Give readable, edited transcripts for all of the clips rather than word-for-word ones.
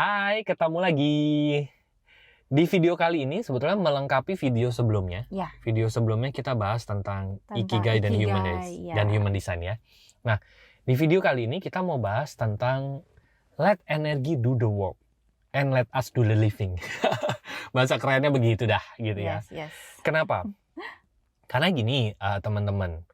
Hai, ketemu lagi. Di video kali ini sebetulnya melengkapi video sebelumnya. Ya, Video sebelumnya kita bahas tentang Ikigai dan Ikigai, ya. Human Design ya. Nah, di video kali ini kita mau bahas tentang let energy do the work and let us do the living. Bahasa kerennya begitu dah gitu ya. Yes. Kenapa? Karena gini teman-teman.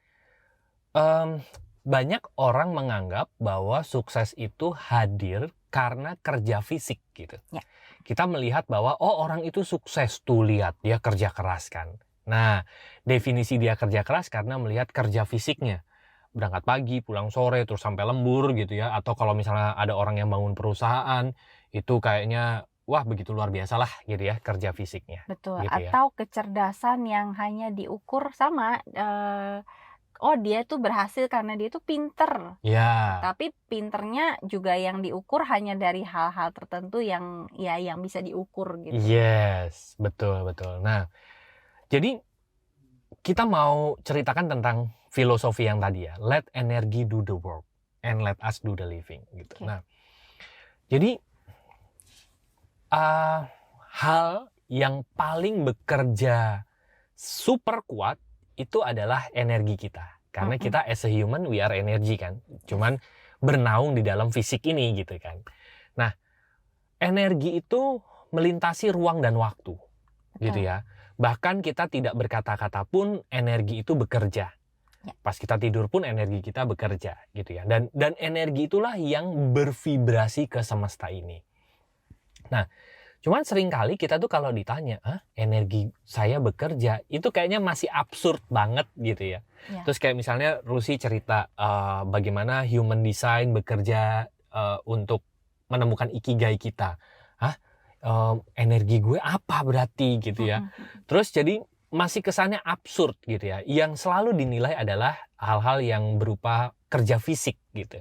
Banyak orang menganggap bahwa sukses itu hadir karena kerja fisik gitu. Ya. Kita melihat bahwa orang itu sukses tuh, lihat dia kerja keras kan. Nah, definisi dia kerja keras karena melihat kerja fisiknya. Berangkat pagi, pulang sore, terus sampai lembur gitu ya. Atau kalau misalnya ada orang yang bangun perusahaan, itu kayaknya wah begitu luar biasa lah gitu ya kerja fisiknya. Betul. Gitu ya. Atau kecerdasan yang hanya diukur sama dia tuh berhasil karena dia tuh pinter. Ya. Tapi pinternya juga yang diukur hanya dari hal-hal tertentu yang bisa diukur gitu. Yes, betul. Nah, jadi kita mau ceritakan tentang filosofi yang tadi ya, let energy do the work and let us do the living gitu. Okay. Nah, jadi hal yang paling bekerja super kuat itu adalah energi kita. Karena kita as a human we are energy kan. Cuman bernaung di dalam fisik ini gitu kan. Nah, energi itu melintasi ruang dan waktu. Gitu ya. Bahkan kita tidak berkata-kata pun energi itu bekerja. Ya. Pas kita tidur pun energi kita bekerja gitu ya. Dan energi itulah yang bervibrasi ke semesta ini. Nah, cuman seringkali kita tuh kalau ditanya, energi saya bekerja, itu kayaknya masih absurd banget gitu ya. Terus kayak misalnya Rusi cerita bagaimana human design bekerja untuk menemukan ikigai kita. Energi gue apa berarti gitu ya. Terus jadi masih kesannya absurd gitu ya. Yang selalu dinilai adalah hal-hal yang berupa kerja fisik gitu.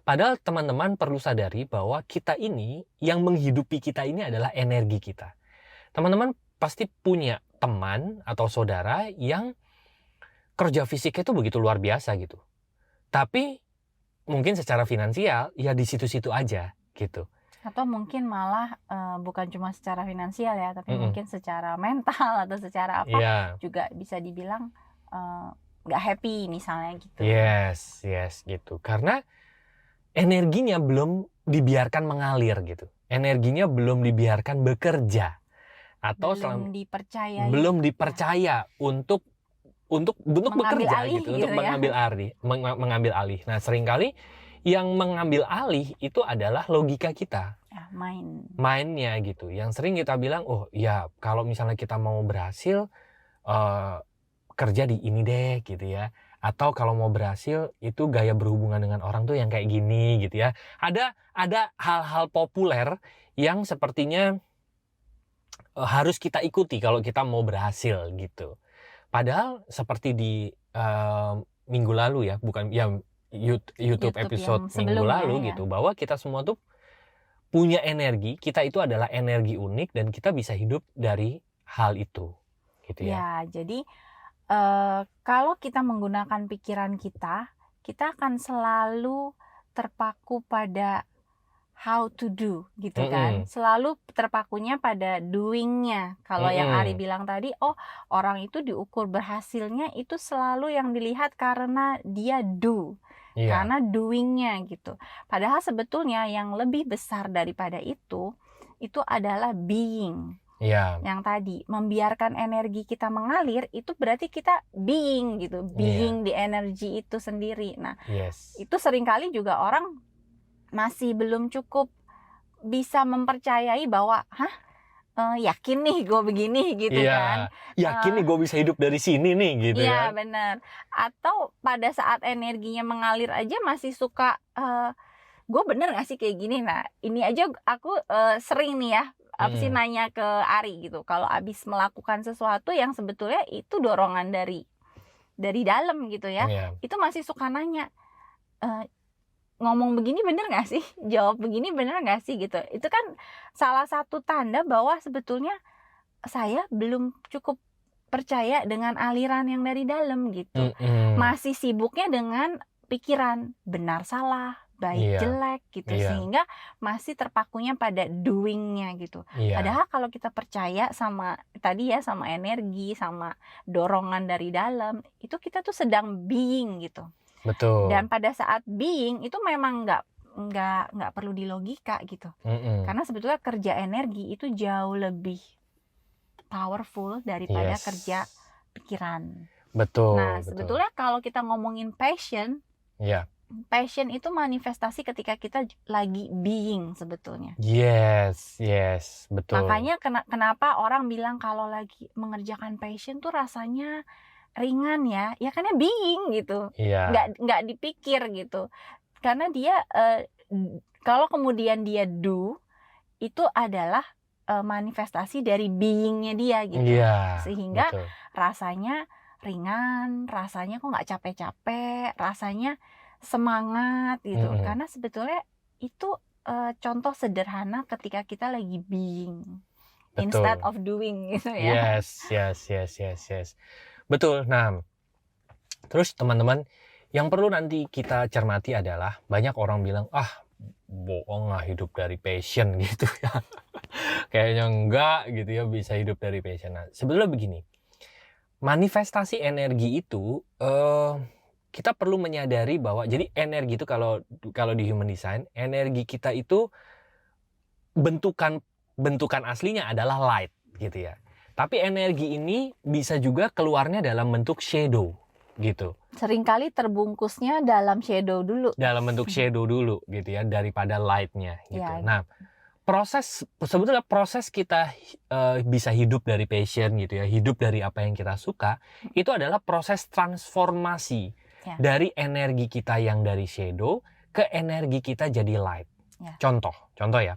Padahal teman-teman perlu sadari bahwa kita ini, yang menghidupi kita ini adalah energi kita. Teman-teman pasti punya teman atau saudara yang kerja fisiknya itu begitu luar biasa gitu. Tapi mungkin secara finansial ya di situ-situ aja gitu. Atau mungkin malah bukan cuma secara finansial ya, tapi mungkin secara mental atau secara apa juga bisa dibilang nggak happy misalnya gitu. Yes gitu. Karena energinya belum dibiarkan mengalir gitu. Energinya belum dibiarkan bekerja. Atau belum dipercaya untuk bekerja gitu, untuk mengambil alih. Nah, seringkali yang mengambil alih itu adalah logika kita. Mindnya gitu. Yang sering kita bilang, oh ya kalau misalnya kita mau berhasil kerja di ini deh gitu ya. Atau kalau mau berhasil itu gaya berhubungan dengan orang tuh yang kayak gini gitu ya. Ada hal-hal populer yang sepertinya harus kita ikuti kalau kita mau berhasil gitu. Padahal seperti di minggu lalu ya, bukan ya YouTube episode minggu lalu gitu, bahwa kita semua tuh punya energi, kita itu adalah energi unik dan kita bisa hidup dari hal itu gitu ya. Ya, jadi kalau kita menggunakan pikiran kita akan selalu terpaku pada how to do gitu kan. Selalu terpakunya pada doing-nya. Kalau yang Ari bilang tadi, orang itu diukur berhasilnya itu selalu yang dilihat karena dia do. Karena doing-nya gitu. Padahal sebetulnya yang lebih besar daripada itu adalah being. Yang tadi membiarkan energi kita mengalir itu berarti kita being gitu, being di energi itu sendiri. Nah, itu seringkali juga orang masih belum cukup bisa mempercayai bahwa yakin nih gue begini gitu kan. Yakin nih gue bisa hidup dari sini nih gitu kan. Iya benar. Atau pada saat energinya mengalir aja masih suka gue bener gak sih kayak gini. Nah ini aja aku sering nih ya nanya ke Ari gitu. Kalau abis melakukan sesuatu yang sebetulnya itu dorongan dari dalam gitu ya, itu masih suka nanya, ngomong begini bener gak sih? Jawab begini bener gak sih gitu. Itu kan salah satu tanda bahwa sebetulnya saya belum cukup percaya dengan aliran yang dari dalam gitu. Masih sibuknya dengan pikiran benar salah, baik Iya. jelek gitu, Iya. sehingga masih terpakunya pada doing-nya gitu. Iya. Padahal kalau kita percaya sama tadi ya, sama energi, sama dorongan dari dalam, itu kita tuh sedang being gitu. Betul. Dan pada saat being itu memang nggak perlu dilogika gitu. Karena sebetulnya kerja energi itu jauh lebih powerful daripada Yes. kerja pikiran. Betul. Nah, betul. sebetulnya kalau kita ngomongin passion, Iya. passion itu manifestasi ketika kita lagi being sebetulnya. Yes, betul. Makanya kenapa orang bilang kalau lagi mengerjakan passion tuh rasanya ringan ya karena being gitu. Iya. Nggak dipikir gitu. Karena dia kalau kemudian dia do, itu adalah manifestasi dari beingnya dia gitu. Iya. Sehingga betul. rasanya ringan, rasanya kok nggak capek-capek, rasanya semangat gitu. Karena sebetulnya itu contoh sederhana ketika kita lagi being instead of doing gitu ya. Yes. Betul. Nah, terus teman-teman, yang perlu nanti kita cermati adalah banyak orang bilang, bohong lah hidup dari passion gitu ya. Kayaknya enggak gitu ya bisa hidup dari passion. Nah, sebetulnya begini, manifestasi energi itu kita perlu menyadari bahwa jadi energi itu kalau di human design, energi kita itu bentukan aslinya adalah light gitu ya. Tapi energi ini bisa juga keluarnya dalam bentuk shadow gitu. Seringkali terbungkusnya dalam shadow dulu. Dalam bentuk shadow dulu gitu ya daripada lightnya gitu. Ya. Nah, sebetulnya proses kita bisa hidup dari passion gitu ya, hidup dari apa yang kita suka, itu adalah proses transformasi dari energi kita yang dari shadow ke energi kita jadi light. Contoh ya.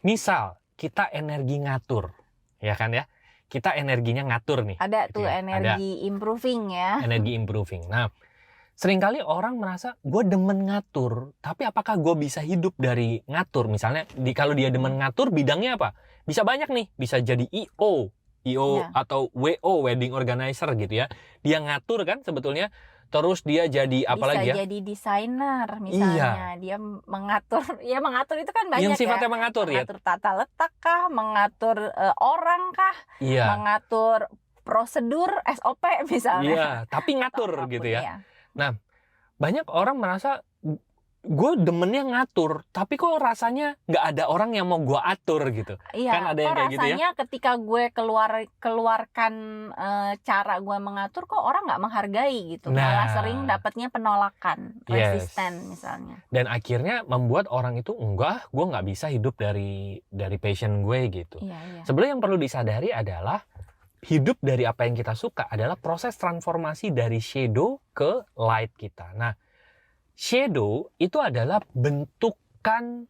Misal kita energi ngatur, ya kan ya? Kita energinya ngatur nih. Ada gitu tuh ya. energi improving ya. Energi improving. Nah, seringkali orang merasa gue demen ngatur, tapi apakah gue bisa hidup dari ngatur? Misalnya kalau dia demen ngatur, bidangnya apa? Bisa banyak nih, bisa jadi IO atau WO, wedding organizer gitu ya. Dia ngatur kan sebetulnya. Terus dia jadi apalagi ya? Bisa jadi desainer misalnya. Dia mengatur, mengatur itu kan banyak yang sifatnya mengatur ya. Mengatur tata letak kah, mengatur orang kah, mengatur prosedur SOP misalnya. Iya, tapi ngatur gitu ya. Nah, banyak orang merasa gue demennya ngatur, tapi kok rasanya nggak ada orang yang mau gue atur gitu. Iya, kan ada yang kayak gitu ya. Rasanya ketika gue keluarkan cara gue mengatur, kok orang nggak menghargai gitu. Malah sering dapatnya penolakan, resisten misalnya. Dan akhirnya membuat orang itu gue nggak bisa hidup dari passion gue gitu. Iya. Sebenarnya yang perlu disadari adalah hidup dari apa yang kita suka adalah proses transformasi dari shadow ke light kita. Nah, shadow itu adalah bentukan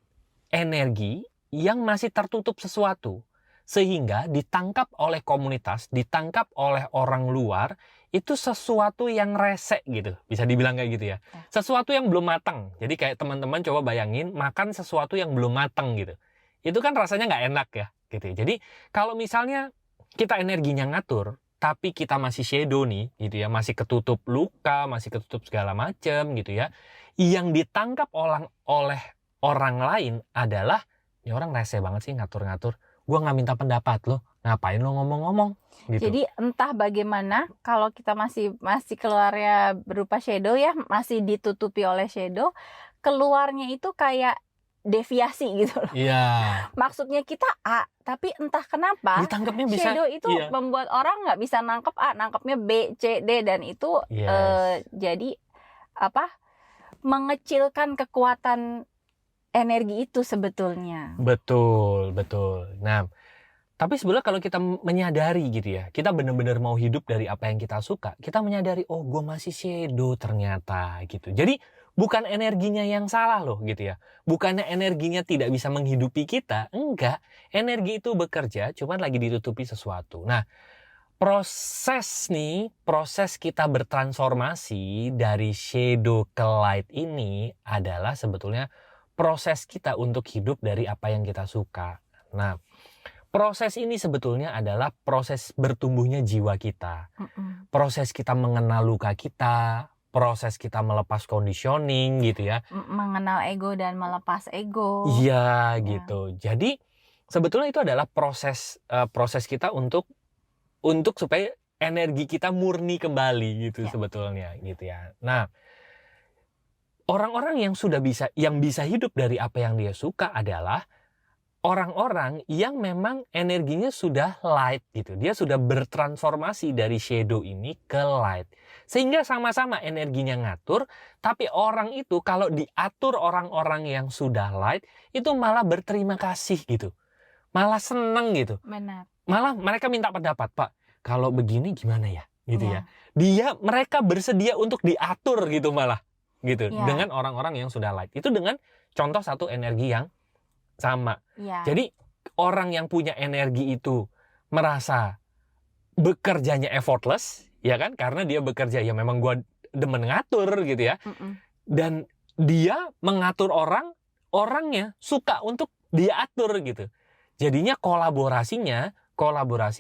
energi yang masih tertutup sesuatu. Sehingga ditangkap oleh komunitas, ditangkap oleh orang luar, itu sesuatu yang resek gitu. Bisa dibilang kayak gitu ya. Sesuatu yang belum matang. Jadi kayak teman-teman coba bayangin makan sesuatu yang belum matang gitu. Itu kan rasanya nggak enak ya. Gitu. Jadi kalau misalnya kita energinya ngatur, tapi kita masih shadow nih, gitu ya, masih ketutup luka, masih ketutup segala macam, gitu ya. Yang ditangkap oleh orang lain adalah, ini orang rese banget sih ngatur-ngatur. Gua nggak minta pendapat lo, ngapain lo ngomong-ngomong? Gitu. Jadi entah bagaimana kalau kita masih keluarnya berupa shadow ya, masih ditutupi oleh shadow, keluarnya itu kayak deviasi gitu loh. Iya. Maksudnya kita A, tapi entah kenapa ditangkapnya bisa shadow itu membuat orang nggak bisa nangkep A, nangkepnya B, C, D, dan itu jadi mengecilkan kekuatan energi itu sebetulnya. Betul. Nah, tapi sebenarnya kalau kita menyadari gitu ya, kita benar-benar mau hidup dari apa yang kita suka, kita menyadari, oh gue masih shadow ternyata gitu. Jadi bukan energinya yang salah loh gitu ya. Bukannya energinya tidak bisa menghidupi kita, enggak. Energi itu bekerja, cuman lagi ditutupi sesuatu. Nah, proses kita bertransformasi dari shadow ke light ini adalah sebetulnya proses kita untuk hidup dari apa yang kita suka. Nah, proses ini sebetulnya adalah proses bertumbuhnya jiwa kita. Proses kita mengenal luka kita, proses kita melepas conditioning gitu ya. Mengenal ego dan melepas ego. Iya Ya. gitu. Jadi sebetulnya itu adalah proses kita untuk supaya energi kita murni kembali gitu Ya. sebetulnya gitu ya. Nah, orang-orang yang bisa hidup dari apa yang dia suka adalah orang-orang yang memang energinya sudah light gitu. Dia sudah bertransformasi dari shadow ini ke light. Sehingga sama-sama energinya ngatur, tapi orang itu kalau diatur orang-orang yang sudah light, itu malah berterima kasih gitu. Malah seneng gitu. Benar. Malah mereka minta pendapat, Pak, kalau begini gimana ya? Gitu Ya. ya. Mereka bersedia untuk diatur gitu malah. Gitu. Ya. Dengan orang-orang yang sudah light. Itu dengan contoh satu energi yang sama. Ya. Jadi orang yang punya energi itu merasa bekerjanya effortless, ya kan? Karena dia bekerja ya memang gua demen ngatur gitu ya. Dan dia mengatur orangnya suka untuk dia atur gitu. Jadinya kolaborasi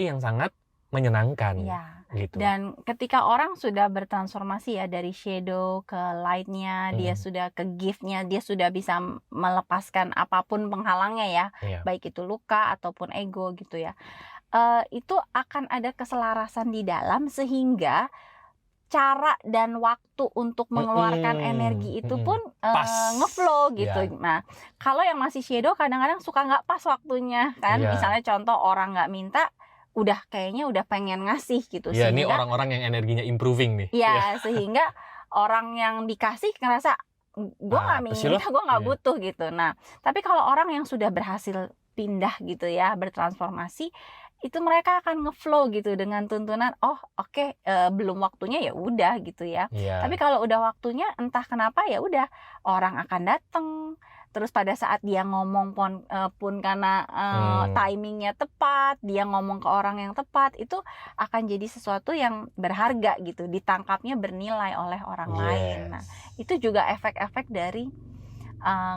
yang sangat menyenangkan. Ya. Gitu. Dan ketika orang sudah bertransformasi ya dari shadow ke lightnya, dia sudah ke giftnya, dia sudah bisa melepaskan apapun penghalangnya ya, baik itu luka ataupun ego gitu ya. Itu akan ada keselarasan di dalam sehingga cara dan waktu untuk mengeluarkan energi itu pun ngeflow gitu. Ya. Nah, kalau yang masih shadow kadang-kadang suka nggak pas waktunya kan. Ya. Misalnya contoh orang nggak minta, kayaknya udah pengen ngasih gitu. Ya, ini orang-orang yang energinya improving nih. Ya, sehingga orang yang dikasih ngerasa gue nggak minta, gue nggak butuh gitu. Nah, tapi kalau orang yang sudah berhasil pindah gitu ya, bertransformasi, itu mereka akan ngeflow gitu dengan tuntunan oke, belum waktunya ya udah gitu ya. Tapi kalau udah waktunya entah kenapa ya udah orang akan datang. Terus pada saat dia ngomong pun karena timingnya tepat, dia ngomong ke orang yang tepat, itu akan jadi sesuatu yang berharga gitu, ditangkapnya bernilai oleh orang lain. Nah, itu juga efek-efek dari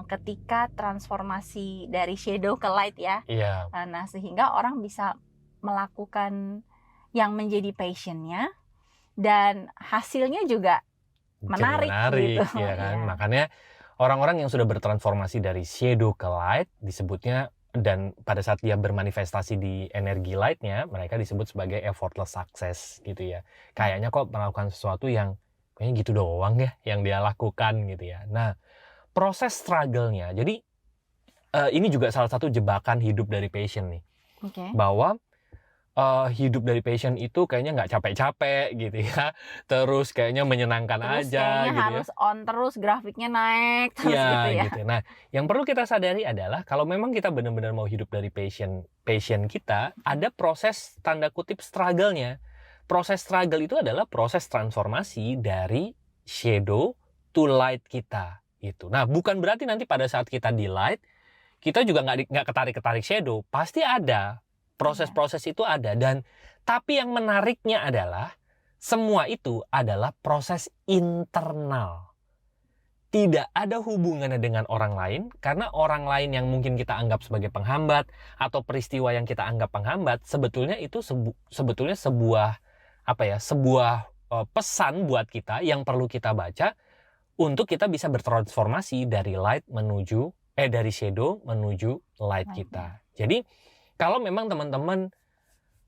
ketika transformasi dari shadow ke light ya. Nah, sehingga orang bisa melakukan yang menjadi passionnya dan hasilnya juga menarik gitu. Ya kan? Makanya orang-orang yang sudah bertransformasi dari shadow ke light disebutnya, dan pada saat dia bermanifestasi di energi lightnya, mereka disebut sebagai effortless success gitu ya. Kayaknya kok melakukan sesuatu yang kayaknya gitu doang ya yang dia lakukan gitu ya. Nah, proses struggle-nya, jadi ini juga salah satu jebakan hidup dari passion nih. Bahwa hidup dari passion itu kayaknya nggak capek-capek gitu ya, terus kayaknya menyenangkan terus aja kayaknya gitu harus on terus, grafiknya naik terus gitu ya. Gitu. Nah, yang perlu kita sadari adalah kalau memang kita benar-benar mau hidup dari passion kita, ada proses tanda kutip struggle-nya. Proses struggle itu adalah proses transformasi dari shadow to light kita gitu. Nah, bukan berarti nanti pada saat kita di light kita juga nggak ketarik shadow, pasti ada. Proses-proses itu ada, dan tapi yang menariknya adalah semua itu adalah proses internal. Tidak ada hubungannya dengan orang lain, karena orang lain yang mungkin kita anggap sebagai penghambat atau peristiwa yang kita anggap penghambat, sebetulnya itu sebetulnya sebuah pesan buat kita yang perlu kita baca untuk kita bisa bertransformasi dari dari shadow menuju light kita. Jadi kalau memang teman-teman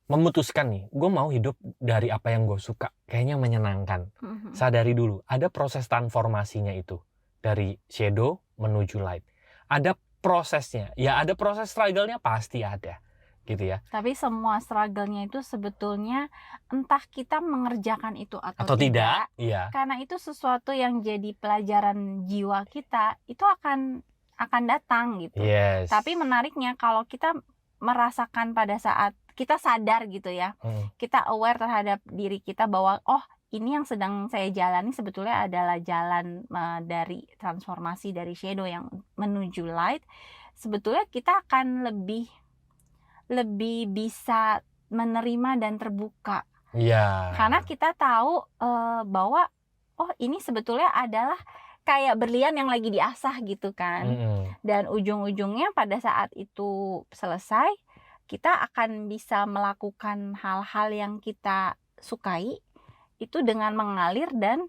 memutuskan nih, gue mau hidup dari apa yang gue suka, kayaknya menyenangkan. Sadari dulu, ada proses transformasinya itu. Dari shadow menuju light. Ada prosesnya. Ya ada proses struggle-nya pasti ada. Gitu ya. Tapi semua struggle-nya itu sebetulnya entah kita mengerjakan itu atau tidak. Iya. Karena itu sesuatu yang jadi pelajaran jiwa kita, itu akan datang gitu. Tapi menariknya kalau kita merasakan pada saat kita sadar gitu ya, kita aware terhadap diri kita bahwa ini yang sedang saya jalani sebetulnya adalah jalan dari transformasi dari shadow yang menuju light. Sebetulnya kita akan lebih bisa menerima dan terbuka. Karena kita tahu bahwa ini sebetulnya adalah kayak berlian yang lagi diasah gitu kan. Dan ujung-ujungnya pada saat itu selesai, kita akan bisa melakukan hal-hal yang kita sukai itu dengan mengalir dan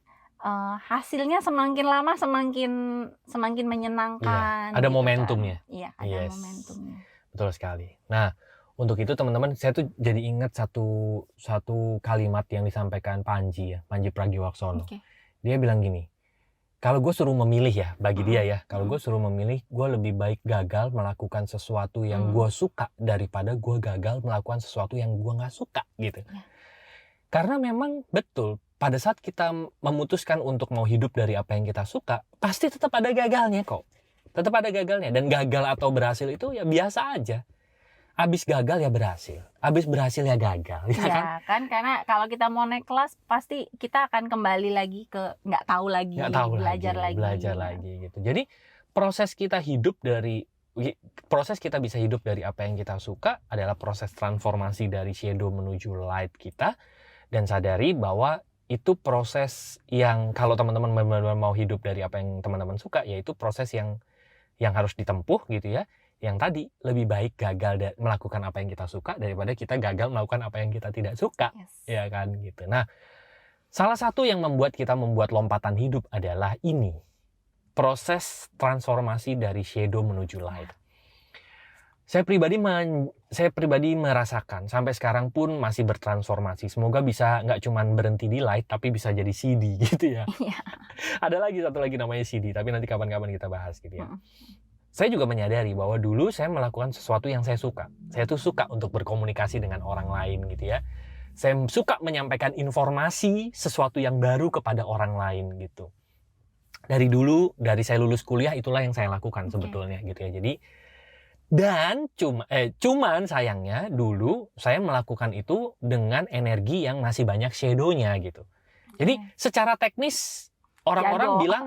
hasilnya semakin lama semakin menyenangkan. Ada gitu momentumnya. kan. Iya, ada Yes. momentumnya. Betul sekali. Nah, untuk itu teman-teman, saya tuh jadi ingat satu kalimat yang disampaikan Panji Pragiwaksono. Oke. Dia bilang gini, kalau gue suruh memilih ya, bagi dia ya, kalau Mm. gue suruh memilih, gue lebih baik gagal melakukan sesuatu yang gue suka daripada gue gagal melakukan sesuatu yang gue nggak suka gitu. Ya. Karena memang betul, pada saat kita memutuskan untuk mau hidup dari apa yang kita suka, pasti tetap ada gagalnya kok. Tetap ada gagalnya. Dan gagal atau berhasil itu ya biasa aja. Abis gagal ya berhasil, abis berhasil ya gagal, ya kan? Ya kan, karena kalau kita mau naik kelas pasti kita akan kembali lagi ke nggak tahu lagi, belajar lagi. Gitu. Jadi proses kita bisa hidup dari apa yang kita suka adalah proses transformasi dari shadow menuju light kita, dan sadari bahwa itu proses yang kalau teman-teman benar-benar mau hidup dari apa yang teman-teman suka, yaitu proses yang harus ditempuh gitu ya. Yang tadi lebih baik gagal melakukan apa yang kita suka daripada kita gagal melakukan apa yang kita tidak suka. Yes. Ya kan gitu. Nah, salah satu yang membuat kita membuat lompatan hidup adalah ini. Proses transformasi dari shadow menuju light. Saya pribadi merasakan sampai sekarang pun masih bertransformasi. Semoga bisa nggak cuma berhenti di light tapi bisa jadi CD gitu ya. Ada satu lagi namanya CD, tapi nanti kapan-kapan kita bahas gitu ya. Saya juga menyadari bahwa dulu saya melakukan sesuatu yang saya suka. Saya tuh suka untuk berkomunikasi dengan orang lain gitu ya. Saya suka menyampaikan informasi sesuatu yang baru kepada orang lain gitu. Dari saya lulus kuliah itulah yang saya lakukan sebetulnya gitu ya. Jadi cuman sayangnya dulu saya melakukan itu dengan energi yang masih banyak shadow-nya gitu. Jadi secara teknis orang-orang bilang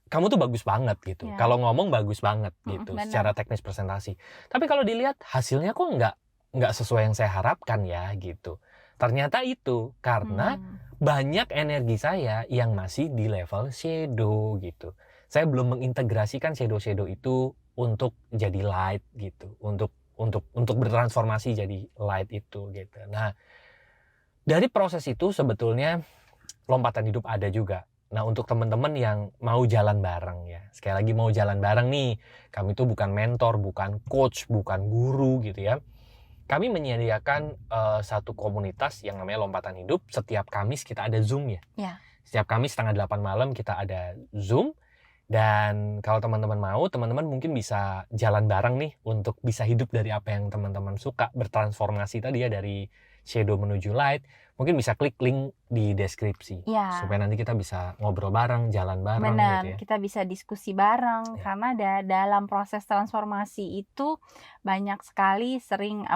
kamu tuh bagus banget gitu. Kalau ngomong bagus banget gitu secara teknis presentasi. Tapi kalau dilihat hasilnya kok nggak sesuai yang saya harapkan ya gitu. Ternyata itu karena banyak energi saya yang masih di level shadow gitu. Saya belum mengintegrasikan shadow itu untuk jadi light gitu. Untuk bertransformasi jadi light itu gitu. Nah, dari proses itu sebetulnya lompatan hidup ada juga. Nah, untuk teman-teman yang mau jalan bareng ya. Sekali lagi mau jalan bareng nih. Kami tuh bukan mentor, bukan coach, bukan guru gitu ya. Kami menyediakan satu komunitas yang namanya Lompatan Hidup. Setiap Kamis kita ada Zoom ya. Setiap Kamis 7:30 malam kita ada Zoom. Dan kalau teman-teman mau, teman-teman mungkin bisa jalan bareng nih untuk bisa hidup dari apa yang teman-teman suka. Bertransformasi tadi ya dari shadow menuju light. Mungkin bisa klik link di deskripsi supaya nanti kita bisa ngobrol bareng, jalan bareng. Benar, gitu ya. kita bisa diskusi bareng karena dalam proses transformasi itu banyak sekali sering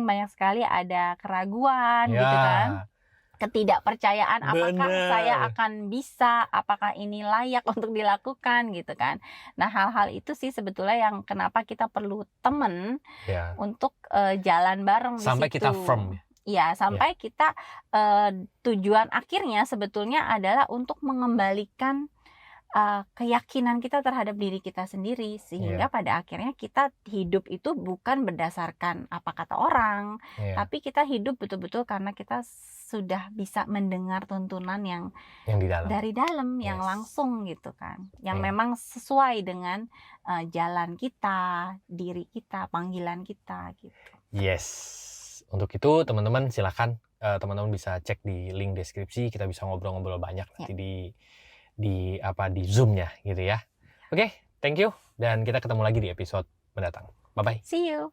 banyak sekali ada keraguan gitu kan. Ketidakpercayaan apakah saya akan bisa, apakah ini layak untuk dilakukan gitu kan. Nah, hal-hal itu sih sebetulnya yang kenapa kita perlu temen untuk jalan bareng sampai di situ. Kita firm. Ya, sampai kita tujuan akhirnya sebetulnya adalah untuk mengembalikan keyakinan kita terhadap diri kita sendiri sehingga pada akhirnya kita hidup itu bukan berdasarkan apa kata orang, tapi kita hidup betul-betul karena kita sudah bisa mendengar tuntunan yang di dalam. Dari dalam yang langsung gitu kan, yang memang sesuai dengan jalan kita, diri kita, panggilan kita gitu. Yes. Untuk itu teman-teman silakan teman-teman bisa cek di link deskripsi, kita bisa ngobrol-ngobrol banyak nanti di Zoom-nya gitu ya. Oke, thank you dan kita ketemu lagi di episode mendatang. Bye bye. See you.